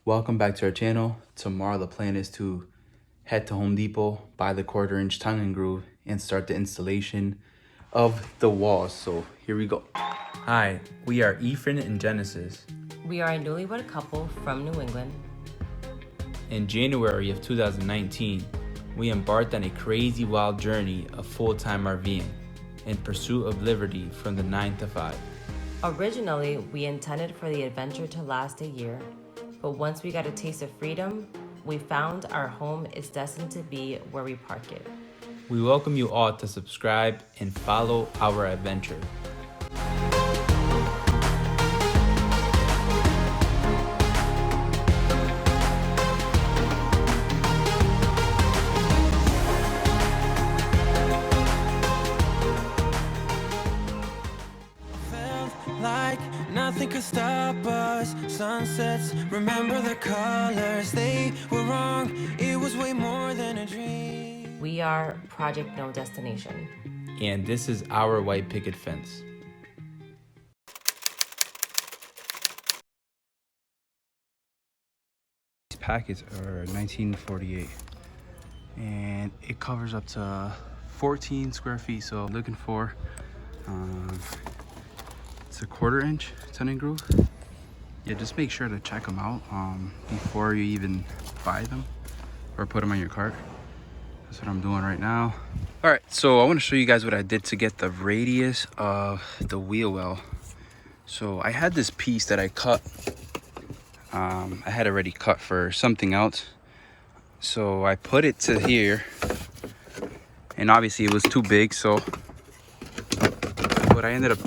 Welcome back to our channel. Tomorrow the plan is to head to Home Depot, buy the 1/4 inch tongue and groove, and start the installation of the walls. So here we go. Hi, we are Ethan and Genesis. We are a newlywed couple from New England. In January of 2019, we embarked on a crazy wild journey of full-time RVing in pursuit of liberty from the 9 to 5. Originally, we intended for the adventure to last a year, but once we got a taste of freedom, we found our home is destined to be where we park it. We welcome you all to subscribe and follow our adventure. Like nothing could stop us. Sunsets, remember the colors. They were wrong, it was way more than a dream. We are Project No Destination. And this is our white picket fence. These packets are 1948 and it covers up to 14 square feet. So I'm looking for it's a 1/4 inch tongue and groove. Yeah, just make sure to check them out before you even buy them or put them on your cart. That's what I'm doing right now. All right, so I want to show you guys what I did to get the radius of the wheel well. So I had this piece that I cut. I had already cut for something else. So I put it to here, and obviously it was too big. So what I ended up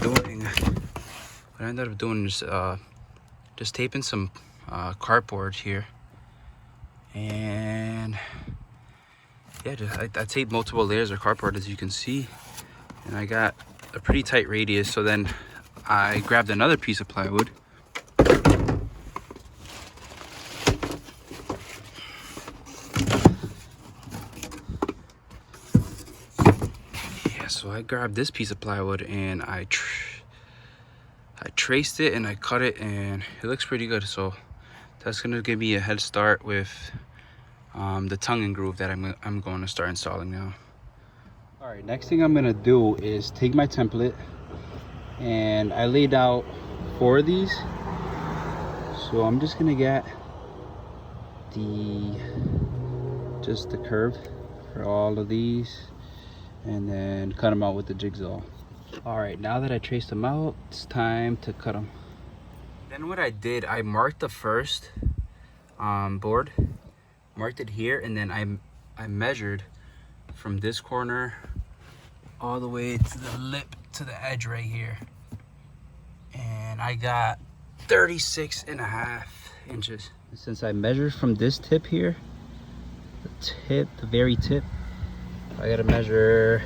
doing is just taping some cardboard here, and yeah, I taped multiple layers of cardboard, as you can see, and I got a pretty tight radius. So then I grabbed another piece of plywood, so I grabbed this piece of plywood and I traced it and I cut it, and it looks pretty good. So that's gonna give me a head start with the tongue and groove that I'm going to start installing now. All right, next thing I'm gonna do is take my template, and I laid out 4 of these. So I'm just gonna get just the curve for all of these, and then cut them out with the jigsaw. All right, now that I traced them out, it's time to cut them. Then what I did, I marked the first board, marked it here, and then I measured from this corner all the way to the lip, to the edge right here, and I got 36.5 inches. Since I measured from this tip here, the very tip, I gotta measure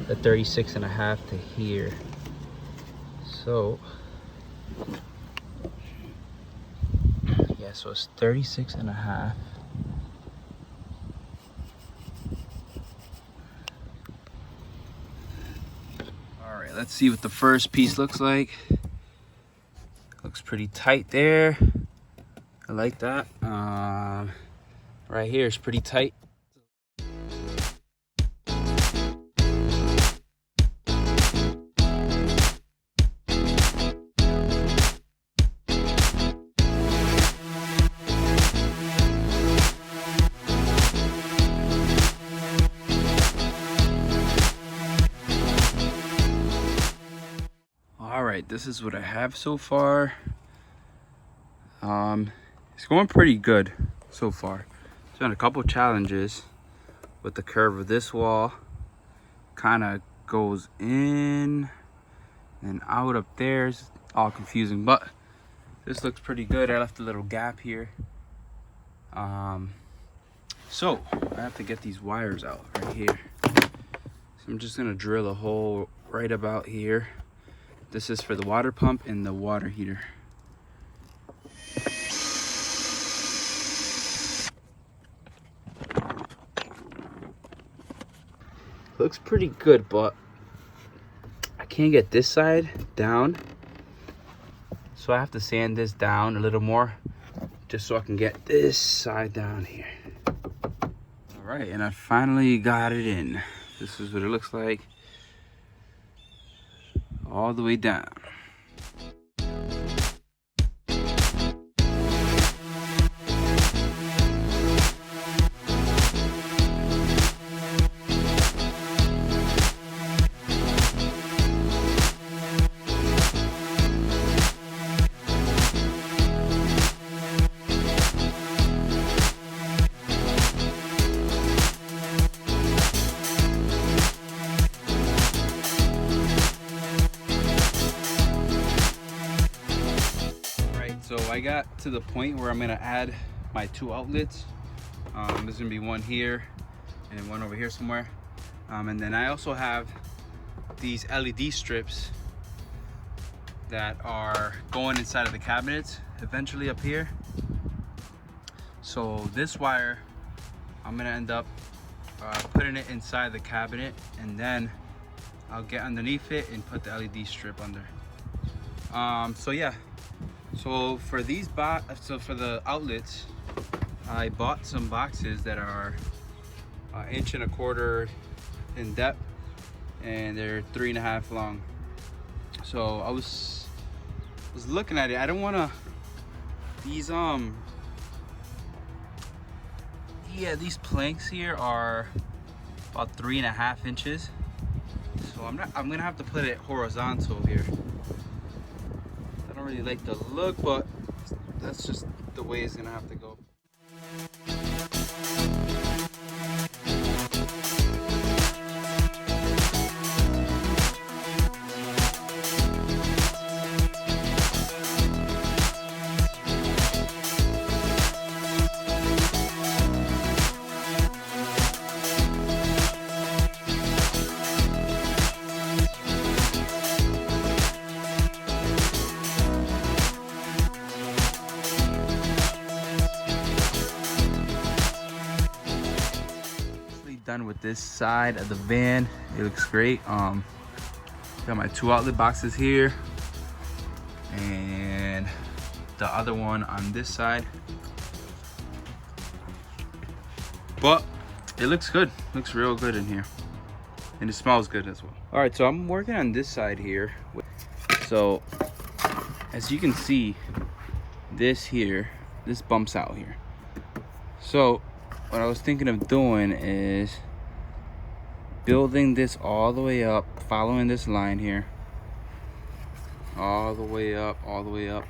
the 36.5 to here. So yeah, so it's 36.5. All right, let's see what the first piece looks like. Looks pretty tight there. I like that. Right here is pretty tight. All right, this is what I have so far. It's going pretty good so far. There's been a couple challenges with the curve of this wall. Kind of goes in and out up there. It's all confusing, but this looks pretty good. I left a little gap here. So I have to get these wires out right here. So I'm just gonna drill a hole right about here. This is for the water pump and the water heater. Looks pretty good, but I can't get this side down. So I have to sand this down a little more just so I can get this side down here. All right, and I finally got it in. This is what it looks like all the way down. So I got to the point where I'm gonna add my 2 outlets. There's gonna be one here and one over here somewhere. And then I also have these LED strips that are going inside of the cabinets eventually up here. So this wire, I'm gonna end up putting it inside the cabinet, and then I'll get underneath it and put the LED strip under. So yeah. So for these for the outlets, I bought some boxes that are 1.25 inches in depth, and they're 3.5 long. So I was looking at it. I don't want to these these planks here are about 3.5 inches. So I'm gonna have to put it horizontal here. I don't really like the look, but that's just the way it's gonna have to go. Done with this side of the van. It looks great. Got my 2 outlet boxes here and the other one on this side, but it looks good. Looks real good in here, and it smells good as well. All right, so I'm working on this side here. So as you can see, this bumps out here. So what I was thinking of doing is building this all the way up, following this line here, all the way up, all the way up.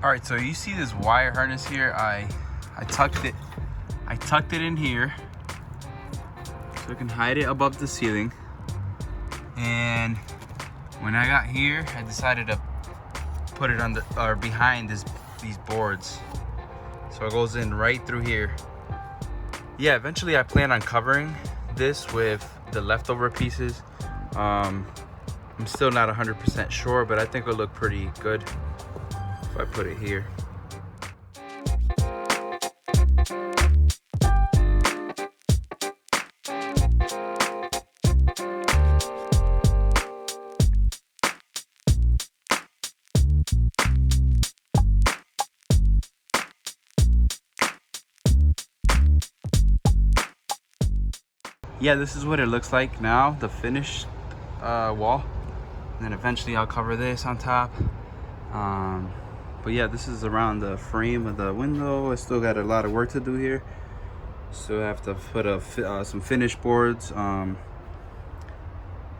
All right, so you see this wire harness here. I tucked it in here so I can hide it above the ceiling. And when I got here, I decided to put it on behind these boards, so it goes in right through here. Yeah, eventually I plan on covering this with the leftover pieces. I'm still not 100% sure, but I think it'll look pretty good if I put it here. Yeah, this is what it looks like now, the finished wall. And then eventually I'll cover this on top. But yeah, this is around the frame of the window. I still got a lot of work to do here. Still have to put some finish boards.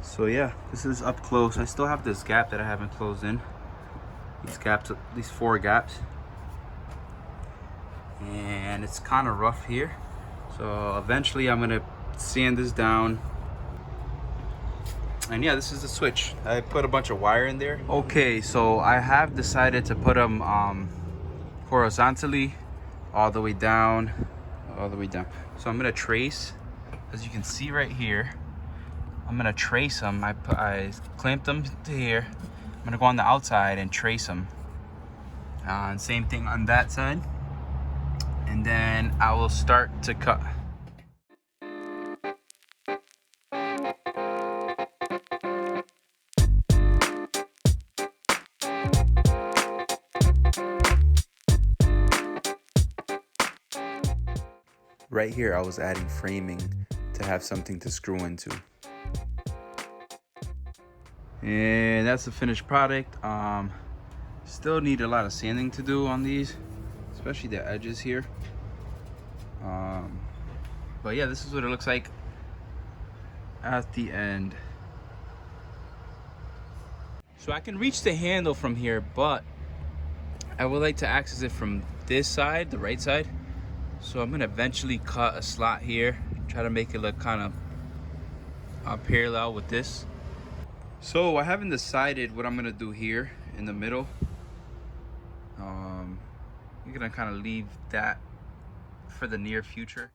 So yeah, this is up close. I still have this gap that I haven't closed in. These 4 gaps. And it's kind of rough here. So eventually I'm gonna sand this down. And yeah, this is the switch. I put a bunch of wire in there. Okay, so I have decided to put them horizontally all the way down all the way down. So I'm gonna trace, as you can see right here, I'm gonna trace them. I clamped them to here. I'm gonna go on the outside and trace them. And same thing on that side. And then I will start to cut. Right here, I was adding framing to have something to screw into. And that's the finished product. Still need a lot of sanding to do on these, especially the edges here. But yeah, this is what it looks like at the end. So I can reach the handle from here, but I would like to access it from this side, the right side. So I'm gonna eventually cut a slot here, try to make it look kind of parallel with this. So I haven't decided what I'm gonna do here in the middle. I'm gonna kind of leave that for the near future.